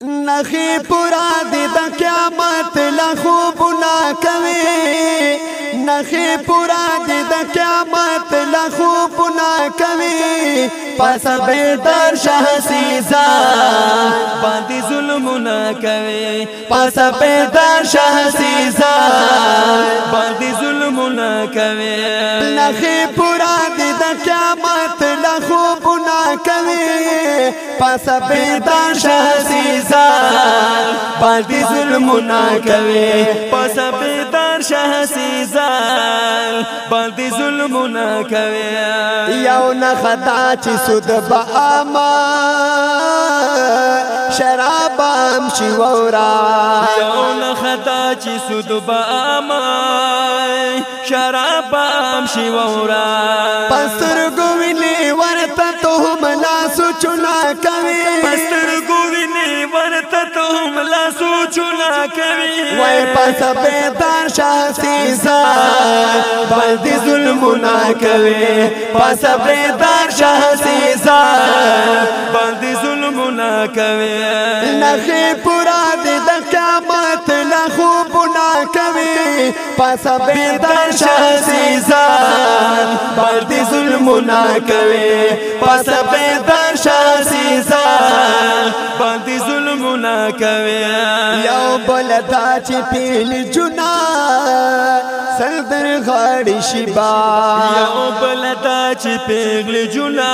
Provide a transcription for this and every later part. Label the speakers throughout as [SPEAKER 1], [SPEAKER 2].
[SPEAKER 1] نخی پورا دی دا قیامت لخوبنا کوي نخی پورا دی دا قیامت لخوبنا کوي پس بیدار شهسیزا باندې ظلمنا کوي پس بیدار شهسیزا باندې ظلمنا کوي نخی پورا دی دا قیامت لخوبنا کوي پس بیدار شهسیزا باندې ظلمنا کوي پس بیدار شهسیزا باندې ظلمنا کوي یو نه خطا چې سود با اما شراب هم شي ورا
[SPEAKER 2] یو نه خطا چې سود با اما شراب هم شي ورا
[SPEAKER 1] پستر ګوینه ورته ته ملا سوچنا کوي
[SPEAKER 2] پستر ګوینه ورته ته ملا سوچنا کوي
[SPEAKER 1] وای پس بیدار شهسیزا باندې ظلمنا کوي پس بیدار شهسیزا
[SPEAKER 2] باندې ظلمنا کوي
[SPEAKER 1] نخی پورا دی دا قیامت لخوبنا کوي پس بیدار شهسیزا باندې ظلمنا کوي پس بیدار شهسیزا
[SPEAKER 2] باندې ظلمنا کوي
[SPEAKER 1] یو بلدا چې پیل جنا سردر غاړي شیبا
[SPEAKER 2] یو بلدا چې پیغل جنا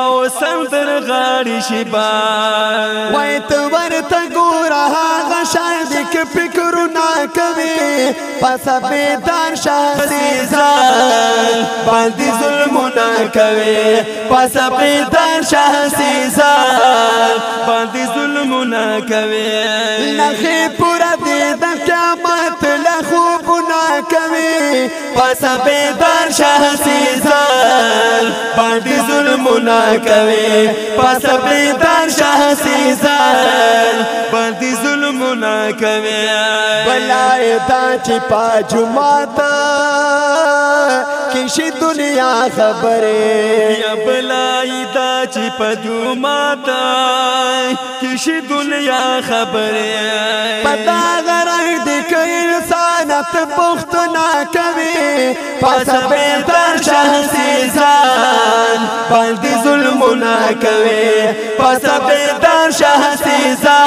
[SPEAKER 2] او سردر غاړي شیبا
[SPEAKER 1] وای ته ورته ګوره هغه شاید کې فکرونه کوي پس بیدار شهسیزا
[SPEAKER 2] باندې ظلمونه کوي پس بیدار شهسیزا باندې ظلمونه کوي
[SPEAKER 1] نخی پورا دی د قیامت لخوبنا کوي
[SPEAKER 2] پس بیدار شهسیزا باندې ظلمونه کوي پس بیدار شهسیزا باندې ظلمونه کوي
[SPEAKER 1] بلای دا چې پا جمعتا کشی دنیا خبره
[SPEAKER 2] یا بلای دا چې په جمعتا کشی دنیا خبره
[SPEAKER 1] پتا غرای دی که انسانت پختنا کوي
[SPEAKER 2] پس بیدار شهسیزا باندې ظلمونه کوي پس بیدار شهسیزا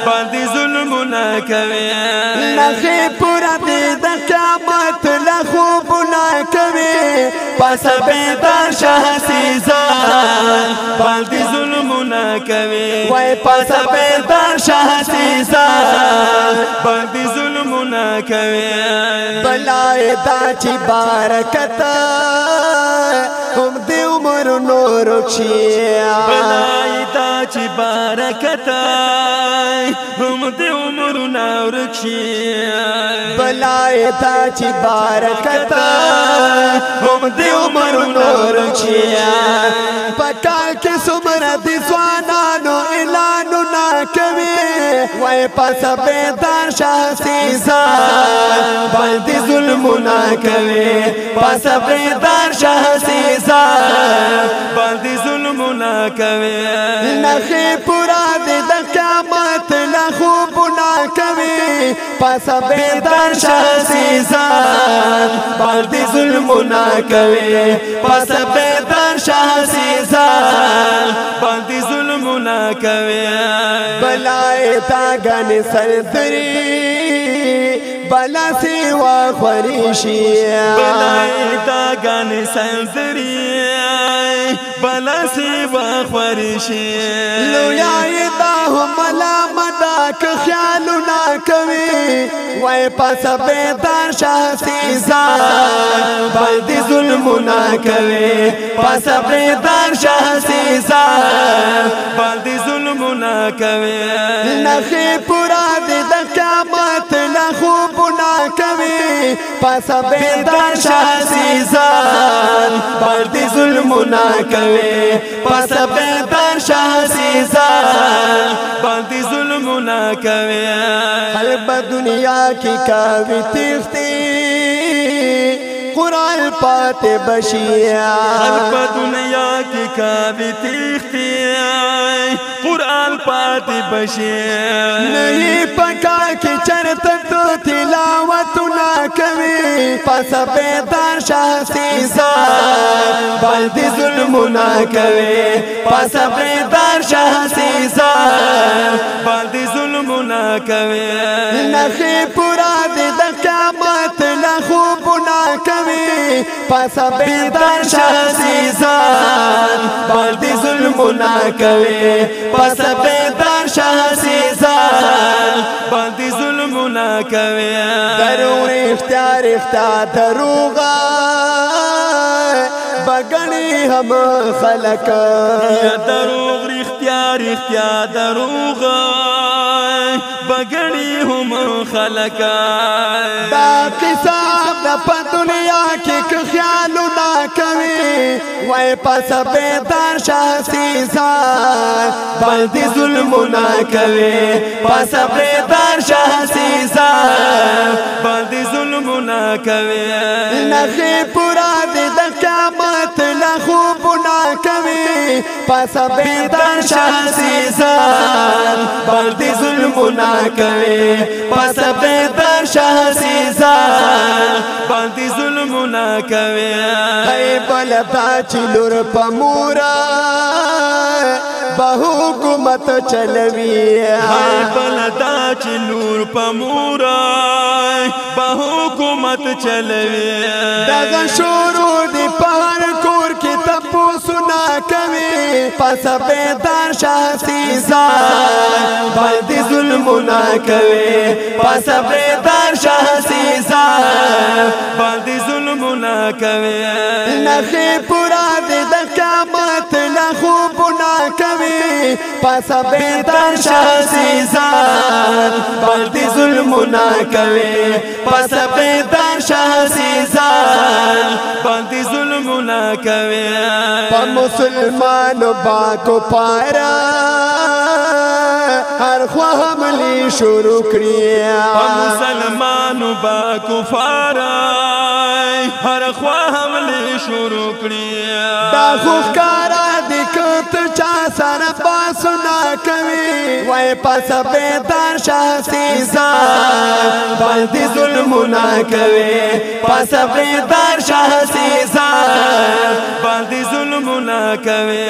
[SPEAKER 2] باندې ظلمونه کوي
[SPEAKER 1] نخی پورا دی د قیامت لخوبنا کوي
[SPEAKER 2] پس بیدار شهسیزا باندې ظلمونه کوي
[SPEAKER 1] وای
[SPEAKER 2] پس بیدار شهسیزا باندې ظلمونه کوي
[SPEAKER 1] بلای دا چې بارکت هم دی عمر نور کشیا
[SPEAKER 2] بلای دا چې برکت هم دی عمر نور کشیا
[SPEAKER 1] بلای دا چې بارکت هم دی عمر نور کشیا پکال کې سمره دي ځوانانو اعلانونه کوي وای پس بیدار شهسیزا
[SPEAKER 2] باندې ظلمونه کوي پس بیدار شهسیزا باندې ظلمونه کوي
[SPEAKER 1] نخی پورا دی د قیامت لخوبنا کوي پس
[SPEAKER 2] بیدار شهسیزا باندې ظلمونه کوي پس بیدار شهسیزا باندې ظلمونه کوي
[SPEAKER 1] بلای تا غن سردری بلا سیوا خریشی
[SPEAKER 2] بلای تا غن سردری بلا سیوا خریشی
[SPEAKER 1] لویای دا ملا مدا که خیالنا کوي وای پس بیدار شهسیزا
[SPEAKER 2] باندې ظلمونه کوي پس بیدار شهسیزا باندې ظلمونه کوي
[SPEAKER 1] نخی پورا دی د قیامت لخوبنا کوي پس
[SPEAKER 2] بیدار شهسیزا باندې ظلمونه کوي پس بیدار شهسیزا باندې ظلمونه کوي
[SPEAKER 1] خلق دنیا کی کاوی تیختی قرآن پات بشیا
[SPEAKER 2] خلق دنیا کی کابی تیختی قرآن پات بشیا
[SPEAKER 1] نہیں پکا کی چرت تو تلاوت نہ کبھی پس بیدار شاہ سیزار بلدی ظلم نہ کبھی پس بیدار شاہ سیزار
[SPEAKER 2] بلدی ظلم نہ کبھی
[SPEAKER 1] نخی پورا دی دا قیامت لخوب نہ کبھی پس بیدار شاہ سیزار بلدی ظلم نہ کبھی پس بیدار شاہ سیزار
[SPEAKER 2] بلدی ظلم نہ کبھی
[SPEAKER 1] دروغ اختیار اختیار دروغا بگنی ہم خلق
[SPEAKER 2] یا دروغ اختیار اختیار دروغ بگڑی ہم خلق
[SPEAKER 1] دا قصاب دا پا دنیا کی خیالو نا کمی وی پس بیدار شاہ سیزار بلدی ظلمو نا کمی پس بیدار شاہ سیزار
[SPEAKER 2] بلدی ظلمو نا کمی
[SPEAKER 1] نخی پورا دی دا قیامت لخوبو نا کمی پس بیدار شاہ سیزار بلدی ظلمو نا کمی پس بیدار شاہ سیزار
[SPEAKER 2] بلدی ظلمو نا کمی
[SPEAKER 1] ای بلدا چلور پمورا بہو حکومت چلوی
[SPEAKER 2] ای بلدا چلور پمورا بہو حکومت چلوی
[SPEAKER 1] دغه شروع دی پہر کور کی تپو سنا کمی پس بیدار شاہ سیزار بلدی ظلم نہ کمی پس بیدار شاہ سیزار
[SPEAKER 2] بلدی ظلم نہ کمی
[SPEAKER 1] نخی پورا دی دا قیامت لخوب نہ کمی پس بیدار شاہ سیزار بلدی ظلم نہ کمی پس بیدار شاہ سیزار
[SPEAKER 2] بلدی ظلم نہ کمی
[SPEAKER 1] پا مسلمان باکو پارا ہر خواہ حملی شروع کریا
[SPEAKER 2] پا مسلمان با کفارا ہر خواہ حملی شروع کریا
[SPEAKER 1] دا خوخکارا دکت چا سر باسنا کمی وی پس بیدار شاہ سیزار بلدی ظلم نہ کمی پس بیدار شاہ سیزار
[SPEAKER 2] بلدی ظلم نہ کمی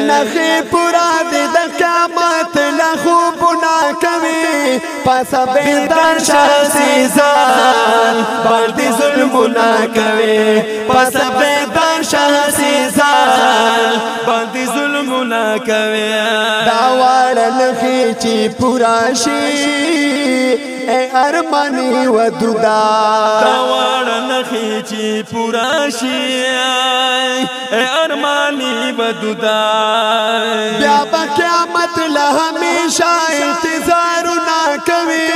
[SPEAKER 1] نخی پورا دی دا قیامت لخوب نہ کمی پس بیدار شاہ سیزار بلدی ظلم نہ کمی پس بیدار شاہ سیزار
[SPEAKER 2] بلدی ظلم نہ کمی
[SPEAKER 1] داوار نخی چی پورا شی اے ارمانی و دودا
[SPEAKER 2] داوار نخی چی پورا شی اے ارمانی و دودا
[SPEAKER 1] بیا با قیامت لہمیشہ انتظار نہ کمی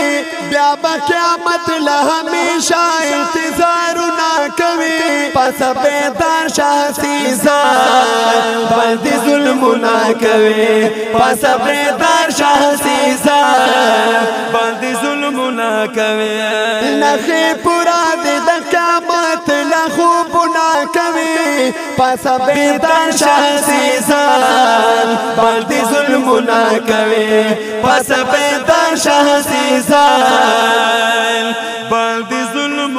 [SPEAKER 1] بیا با قیامت لہمیشہ انتظار نہ کمی پس بیدار شاہ سیزار بلدی ظلم نہ کمی پس بیدار شاہ سیزار
[SPEAKER 2] بلدی ظلم نہ کمی
[SPEAKER 1] نخی پورا دی دا قیامت لخوب نہ کمی پس بیدار شاہ سیزار بلدی ظلم نہ کمی پس بیدار شاہ سیزار
[SPEAKER 2] بلدی ظلم